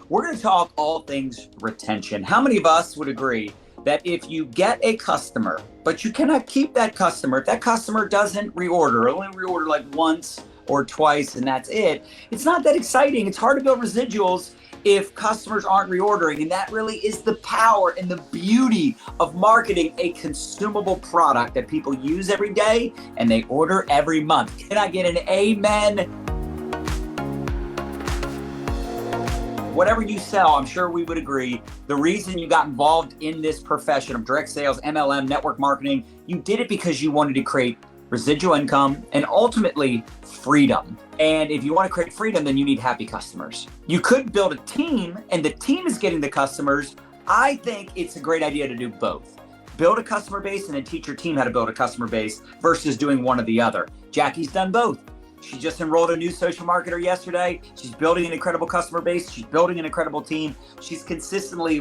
We're going to talk all things retention. How many of us would agree that if you get a customer, but you cannot keep that customer, if that customer doesn't reorder, only reorder like once or twice and that's it, it's not that exciting. It's hard to build residuals if customers aren't reordering. And that really is the power and the beauty of marketing a consumable product that people use every day and they order every month. Can I get an amen? Whatever you sell, I'm sure we would agree, the reason you got involved in this profession of direct sales, MLM, network marketing, you did it because you wanted to create residual income and ultimately freedom. And if you want to create freedom, then you need happy customers. You could build a team and the team is getting the customers. I think it's a great idea to do both. Build a customer base and then teach your team how to build a customer base versus doing one or the other. Jackie's done both. She just enrolled a new social marketer yesterday. She's building an incredible customer base. She's building an incredible team. She's consistently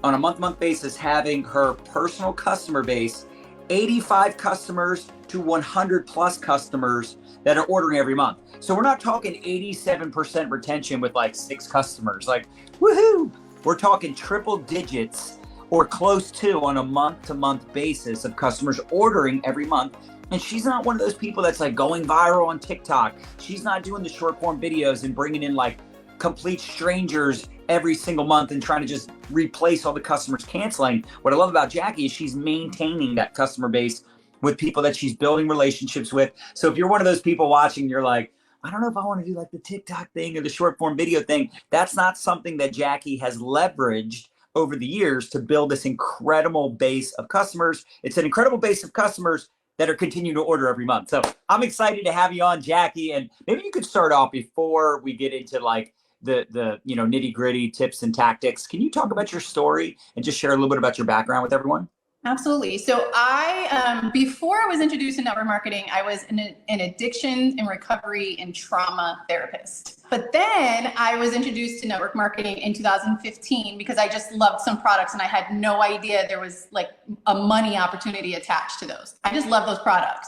on a month-to-month basis, having her personal customer base, 85 customers to 100 plus customers that are ordering every month. So we're not talking 87% retention with like 6 customers, like woohoo. We're talking triple digits or close to on a month-to-month basis of customers ordering every month. And she's not one of those people that's like going viral on TikTok. She's not doing the short form videos and bringing in like complete strangers every single month and trying to just replace all the customers canceling. What I love about Jackie is she's maintaining that customer base with people that she's building relationships with. So if you're one of those people watching, you're like, I don't know if I want to do like the TikTok thing or the short form video thing. That's not something that Jackie has leveraged over the years to build this incredible base of customers. It's an incredible base of customers that are continuing to order every month. So I'm excited to have you on, Jackie. And maybe you could start off before we get into like the nitty gritty tips and tactics. Can you talk about your story and just share a little bit about your background with everyone? Absolutely. So I, before I was introduced to network marketing, I was an addiction and recovery and trauma therapist. But then I was introduced to network marketing in 2015 because I just loved some products and I had no idea there was like a money opportunity attached to those. I just love those products.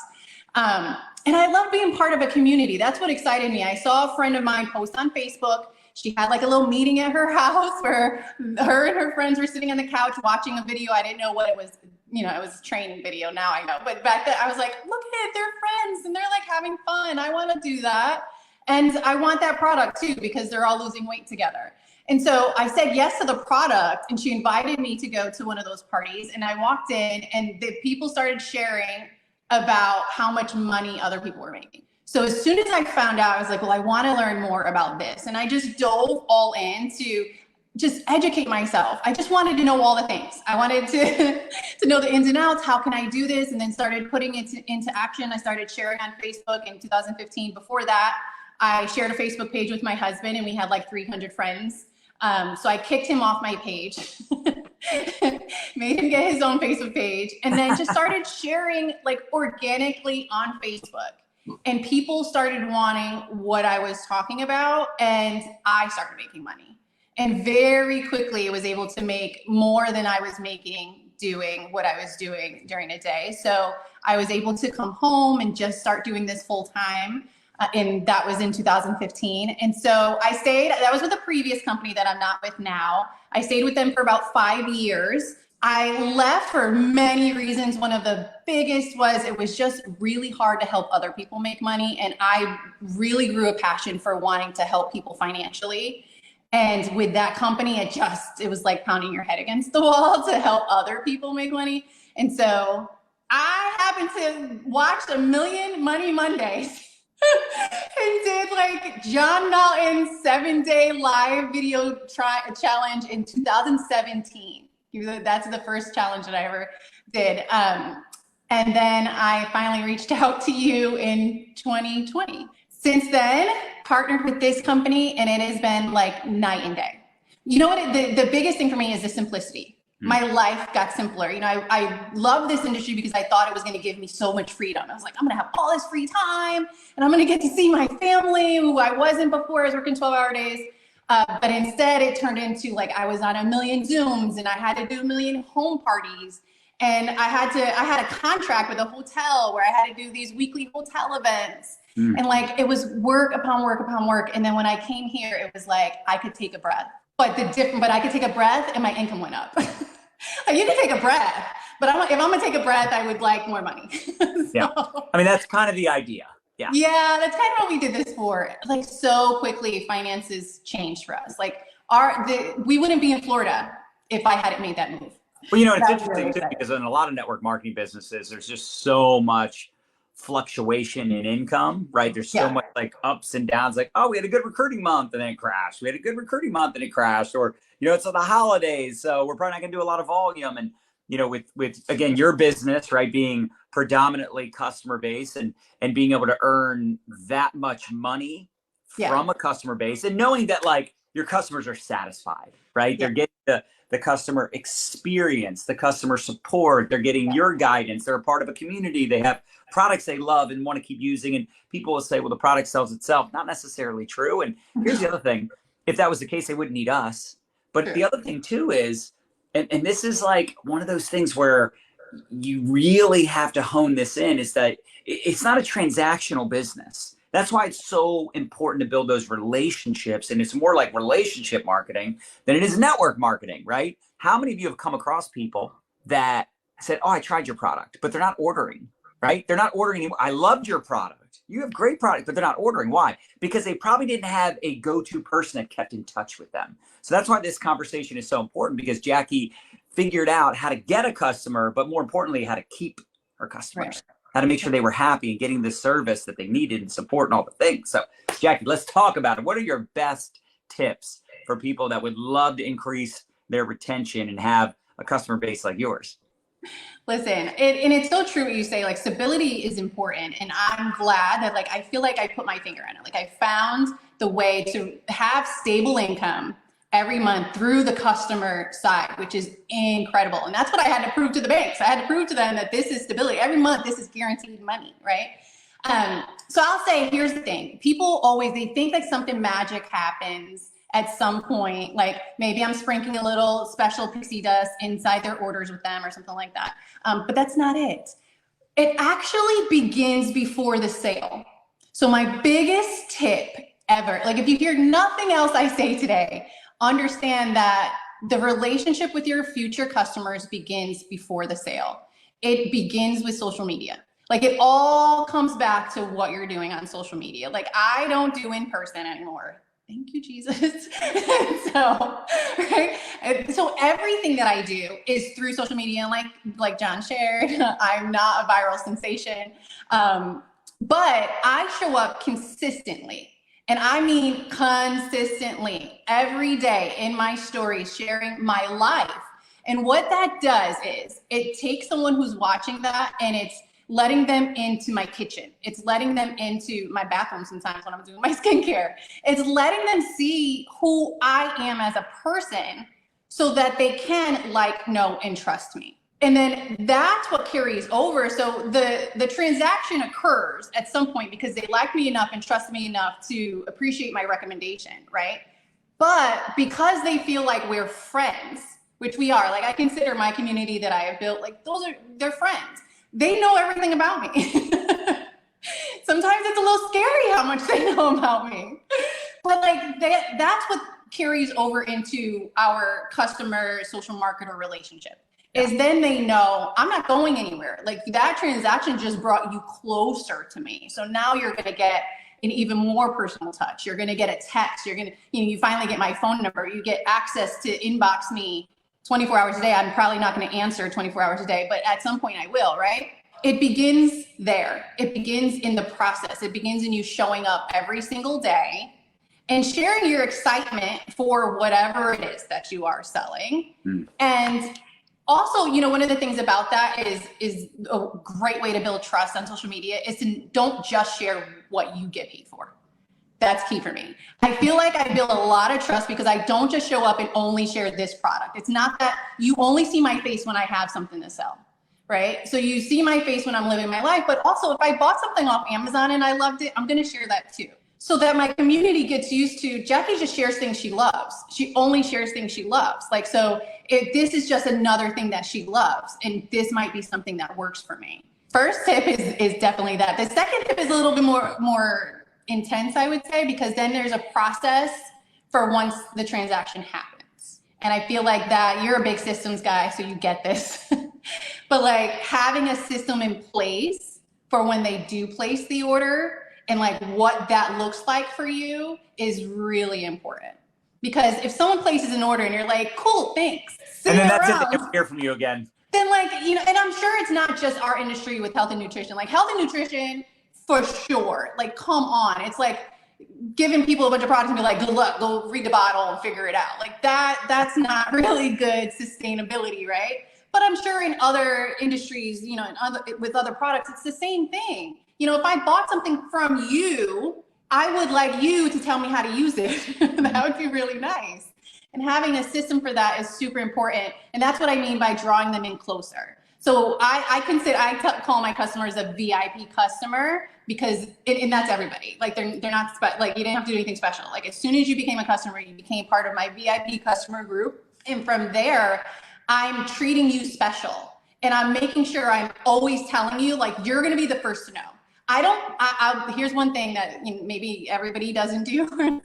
And I love being part of a community. That's what excited me. I saw a friend of mine post on Facebook. She had like a little meeting at her house where her and her friends were sitting on the couch watching a video. I didn't know what it was. It was a training video. Now I know. But back then I was like, look at it, they're friends and they're like having fun. I want to do that. And I want that product too, because they're all losing weight together. And so I said yes to the product and she invited me to go to one of those parties. And I walked in and the people started sharing about how much money other people were making. So as soon as I found out, I was like, well, I want to learn more about this. And I just dove all in to just educate myself. I just wanted to know all the things. I wanted to know the ins and outs. How can I do this? And then started putting it into action. I started sharing on Facebook in 2015. Before that, I shared a Facebook page with my husband and we had like 300 friends. So I kicked him off my page, made him get his own Facebook page, and then just started sharing like organically on Facebook. And people started wanting what I was talking about and I started making money. And very quickly I was able to make more than I was making doing what I was doing during a day. So I was able to come home and just start doing this full time. And that was in 2015. And so I stayed, that was with a previous company that I'm not with now. I stayed with them for about 5 years. I left for many reasons. One of the biggest was it was just really hard to help other people make money. And I really grew a passion for wanting to help people financially. And with that company, it was like pounding your head against the wall to help other people make money. And so I happened to watch a million Money Mondays and did like John Galton's 7-day live video challenge in 2017. That's the first challenge that I ever did. And then I finally reached out to you in 2020. Since then, partnered with this company and it has been like night and day. You know what, the biggest thing for me is the simplicity. My life got simpler. I love this industry because I thought it was going to give me so much freedom. I was like, I'm going to have all this free time and I'm going to get to see my family who I wasn't before. I was working 12-hour days. But instead it turned into like, I was on a million Zooms and I had to do a million home parties. And I had a contract with a hotel where I had to do these weekly hotel events. And like, it was work upon work upon work. And then when I came here, it was like, I could take a breath. but I could take a breath and my income went up. Like, you can take a breath, but if I'm gonna take a breath, I would like more money. So, Yeah. I mean, that's kind of the idea. Yeah. Yeah, that's kind of what we did this for. Like, so quickly, finances changed for us. Like, we wouldn't be in Florida if I hadn't made that move. Well, it's interesting too, because in a lot of network marketing businesses, there's just so much fluctuation in income, right? There's so much like ups and downs, like, oh, we had a good recruiting month and then it crashed. We had a good recruiting month and it crashed, or, it's the holidays, so we're probably not gonna do a lot of volume. And, with again, your business, right, being predominantly customer base and being able to earn that much money from a customer base and knowing that like your customers are satisfied, right? They're getting the customer experience, the customer support, they're getting your guidance, they're a part of a community, they have products they love and want to keep using. And people will say, well, the product sells itself. Not necessarily true. And here's the other thing. If that was the case, they wouldn't need us. But the other thing too is, and this is like one of those things where you really have to hone this in, is that it's not a transactional business. That's why it's so important to build those relationships. And it's more like relationship marketing than it is network marketing, right? How many of you have come across people that said, oh, I tried your product, but they're not ordering, right? They're not ordering anymore. I loved your product. You have great product, but they're not ordering. Why? Because they probably didn't have a go-to person that kept in touch with them. So that's why this conversation is so important, because Jackie figured out how to get a customer, but more importantly, how to keep her customers, how to make sure they were happy and getting the service that they needed and support and all the things. So Jackie, let's talk about it. What are your best tips for people that would love to increase their retention and have a customer base like yours? Listen, and it's so true what you say, like, stability is important. And I'm glad that, like, I feel like I put my finger on it. Like, I found the way to have stable income every month through the customer side, which is incredible. And that's what I had to prove to the banks. I had to prove to them that this is stability. Every month, this is guaranteed money, right? So I'll say, here's the thing. People they think like something magic happens at some point, like maybe I'm sprinkling a little special pixie dust inside their orders with them or something like that. But that's not it. It actually begins before the sale. So my biggest tip ever, like, if you hear nothing else I say today, understand that the relationship with your future customers begins before the sale. It begins with social media. Like, it all comes back to what you're doing on social media. Like, I don't do in person anymore. Thank you, Jesus. So, right? So everything that I do is through social media. And like John shared, I'm not a viral sensation. But I show up consistently. And I mean consistently, every day in my stories, sharing my life. And what that does is it takes someone who's watching that, and it's letting them into my kitchen. It's letting them into my bathroom sometimes when I'm doing my skincare. It's letting them see who I am as a person so that they can like, know, and trust me. And then that's what carries over. So the transaction occurs at some point because they like me enough and trust me enough to appreciate my recommendation, right? But because they feel like we're friends, which we are, like, I consider my community that I have built, like, they're friends. They know everything about me. Sometimes it's a little scary how much they know about me. But like, that's what carries over into our customer social marketer relationship. Is then they know I'm not going anywhere. Like, that transaction just brought you closer to me. So now you're going to get an even more personal touch. You're going to get a text. You're going to, you finally get my phone number. You get access to inbox me 24 hours a day. I'm probably not going to answer 24 hours a day, but at some point I will, right? It begins there. It begins in the process. It begins in you showing up every single day and sharing your excitement for whatever it is that you are selling. And also, one of the things about that is a great way to build trust on social media is to don't just share what you get paid for. That's key for me. I feel like I build a lot of trust because I don't just show up and only share this product. It's not that you only see my face when I have something to sell, right? So you see my face when I'm living my life, but also if I bought something off Amazon and I loved it, I'm going to share that too. So that my community gets used to, Jackie just shares things she loves. She only shares things she loves. Like, so if this is just another thing that she loves, and this might be something that works for me. First tip is definitely that. The second tip is a little bit more intense, I would say, because then there's a process for once the transaction happens. And I feel like that you're a big systems guy, so you get this. But like having a system in place for when they do place the order and like what that looks like for you is really important. Because if someone places an order and you're like, cool, thanks, And then that's around, it. They never hear from you again. then like, you know, and I'm sure it's not just our industry with health and nutrition. Like health and nutrition, for sure. Like, come on. It's like giving people a bunch of products and be like, good luck, go read the bottle and figure it out. Like that's not really good sustainability, right? But I'm sure in other industries, you know, with other products, it's the same thing. You know, if I bought something from you, I would like you to tell me how to use it. That would be really nice. And having a system for that is super important. And that's what I mean by drawing them in closer. So I call my customers a VIP customer because, and that's everybody. Like they're not, like you didn't have to do anything special. Like as soon as you became a customer, you became part of my VIP customer group. And from there, I'm treating you special. And I'm making sure I'm always telling you, like, you're going to be the first to know. Here's one thing that maybe everybody doesn't do. And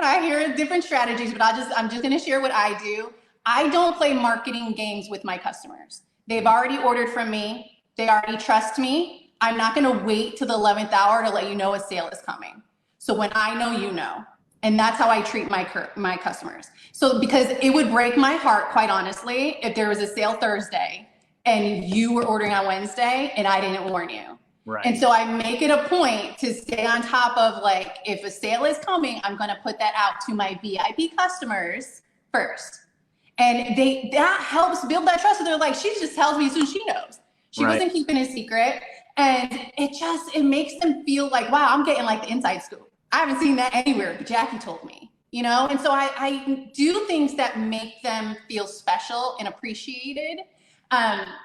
I hear different strategies, but I'm just going to share what I do. I don't play marketing games with my customers. They've already ordered from me. They already trust me. I'm not going to wait to the 11th hour to let you know a sale is coming. So when I know, you know. And that's how I treat my customers. So because it would break my heart, quite honestly, if there was a sale Thursday and you were ordering on Wednesday and I didn't warn you. Right. And so I make it a point to stay on top of, like, if a sale is coming, I'm going to put that out to my VIP customers first. And that helps build that trust. So they're like, she just tells me as soon as she knows. She wasn't keeping a secret. And it makes them feel like, wow, I'm getting like the inside scoop. I haven't seen that anywhere, but Jackie told me, you know? And so I do things that make them feel special and appreciated.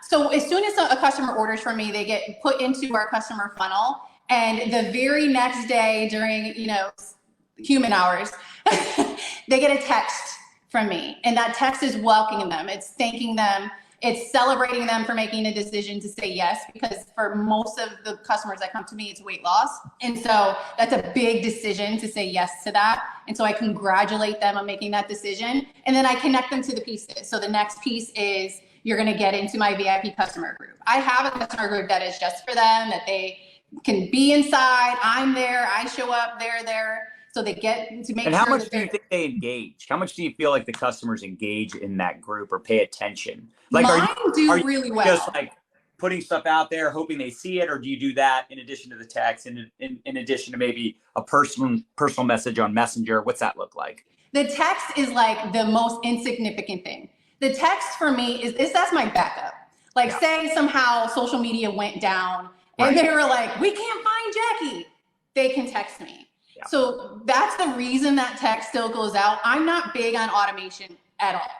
So as soon as a customer orders from me, they get put into our customer funnel. And the very next day during, human hours, they get a text from me. And that text is welcoming them. It's thanking them. It's celebrating them for making a decision to say yes, because for most of the customers that come to me, it's weight loss. And so that's a big decision to say yes to that. And so I congratulate them on making that decision. And then I connect them to the pieces. So the next piece is you're going to get into my VIP customer group. I have a customer group that is just for them, that they can be inside. I'm there. I show up. They're there. So they get to make sure. And how much do you think they engage? How much do you feel like the customers engage in that group or pay attention? Like, Mine are you really well. Just like putting stuff out there, hoping they see it, or do you do that in addition to the text, in addition to maybe a personal message on Messenger? What's that look like? The text is like the most insignificant thing. The text for me that's my backup. Like, say somehow social media went down and they were like, we can't find Jackie. They can text me. Yeah. So that's the reason that text still goes out. I'm not big on automation at all.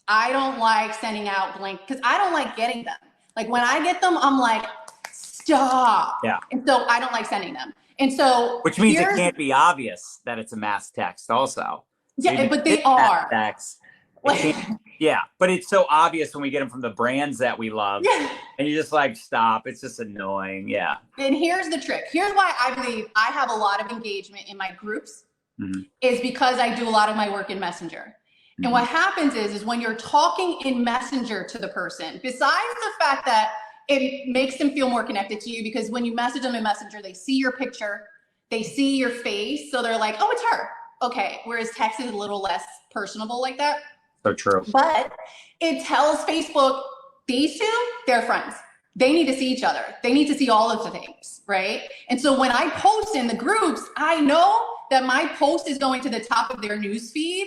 I don't like sending out blank, because I don't like getting them. Like when I get them, I'm like, stop. Yeah. And so I don't like sending them. And so which means it can't be obvious that it's a mass text also. So yeah, but they are. Text, yeah, but it's so obvious when we get them from the brands that we love. Yeah. And you're just like, stop. It's just annoying. Yeah. And here's the trick. Here's why I believe I have a lot of engagement in my groups, is because I do a lot of my work in Messenger. And what happens is when you're talking in Messenger to the person, besides the fact that it makes them feel more connected to you, because when you message them in Messenger, they see your picture, they see your face. So they're like, oh, it's her. Okay. Whereas text is a little less personable like that. So true. But it tells Facebook, these two, they're friends. They need to see each other. They need to see all of the things, right? And so when I post in the groups, I know that my post is going to the top of their news feed.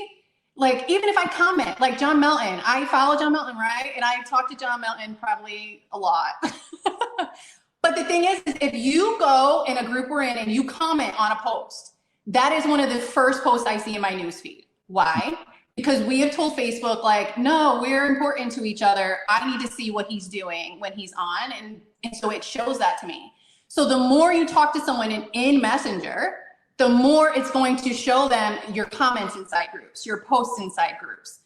Like, even if I comment, like John Melton, I follow John Melton, right? And I talk to John Melton probably a lot. But the thing is, if you go in a group we're in and you comment on a post, that is one of the first posts I see in my news feed. Why? Because we have told Facebook, like, no, we're important to each other. I need to see what he's doing when he's on. And so it shows that to me. So the more you talk to someone in Messenger, the more it's going to show them your comments inside groups, your posts inside groups,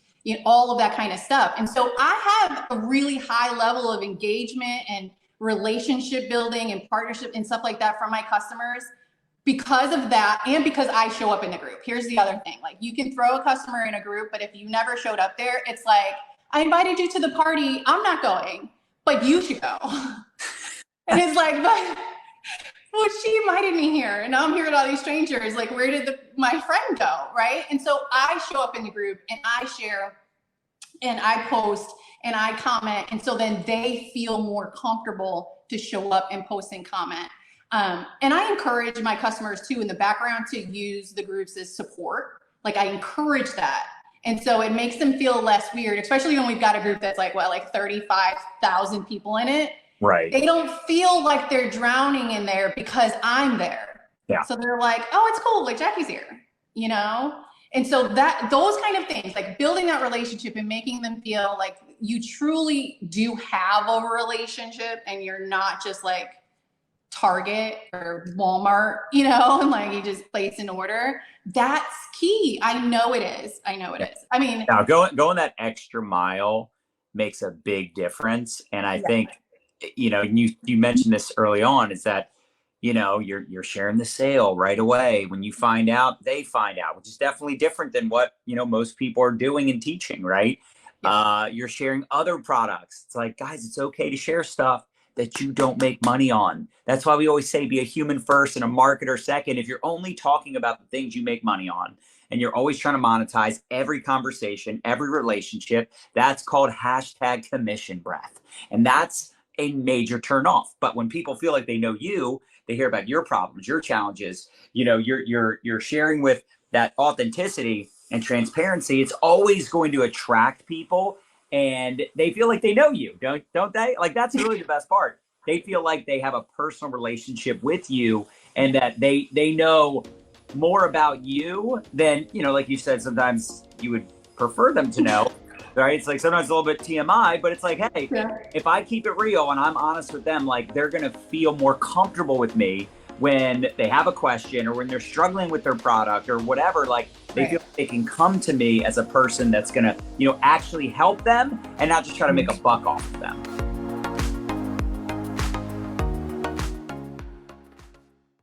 all of that kind of stuff. And so I have a really high level of engagement and relationship building and partnership and stuff like that from my customers because of that, and because I show up in the group. Here's the other thing. Like, you can throw a customer in a group, but if you never showed up there, it's like, I invited you to the party, I'm not going, but you should go. And it's like, but well, she invited me here, and now I'm here with all these strangers. Like, where did my friend go, right? And so I show up in the group, and I share, and I post, and I comment, and so then they feel more comfortable to show up and post and comment. And I encourage my customers too in the background to use the groups as support. Like, I encourage that. And so it makes them feel less weird, especially when we've got a group that's like, what, like 35,000 people in it. Right. They don't feel like they're drowning in there because I'm there. Yeah. So they're like, oh, it's cool. Like, Jackie's here, you know? And so those kind of things, like building that relationship and making them feel like you truly do have a relationship and you're not just like Target or Walmart, you know, and like you just place an order. That's key. I know it is. I mean, now going that extra mile makes a big difference. And I think, you know, you mentioned this early on, is that, you know, you're sharing the sale right away. When you find out, they find out, which is definitely different than what, you know, most people are doing and teaching, right? You're sharing other products. It's like, guys, it's okay to share stuff that you don't make money on. That's why we always say be a human first and a marketer second. If you're only talking about the things you make money on and you're always trying to monetize every conversation, every relationship, that's called hashtag commission breath. And that's a major turn off. But when people feel like they know you, they hear about your problems, your challenges, you know, you're sharing with that authenticity and transparency, it's always going to attract people. And they feel like they know you, don't they? Like, that's really the best part. They feel like they have a personal relationship with you and that they know more about you than, you know, like you said, sometimes you would prefer them to know, right? It's like sometimes a little bit TMI, but it's like, hey, if I keep it real and I'm honest with them, like, they're going to feel more comfortable with me when they have a question or when they're struggling with their product or whatever. Like, they feel like they can come to me as a person that's going to, you know, actually help them and not just try to make a buck off of them.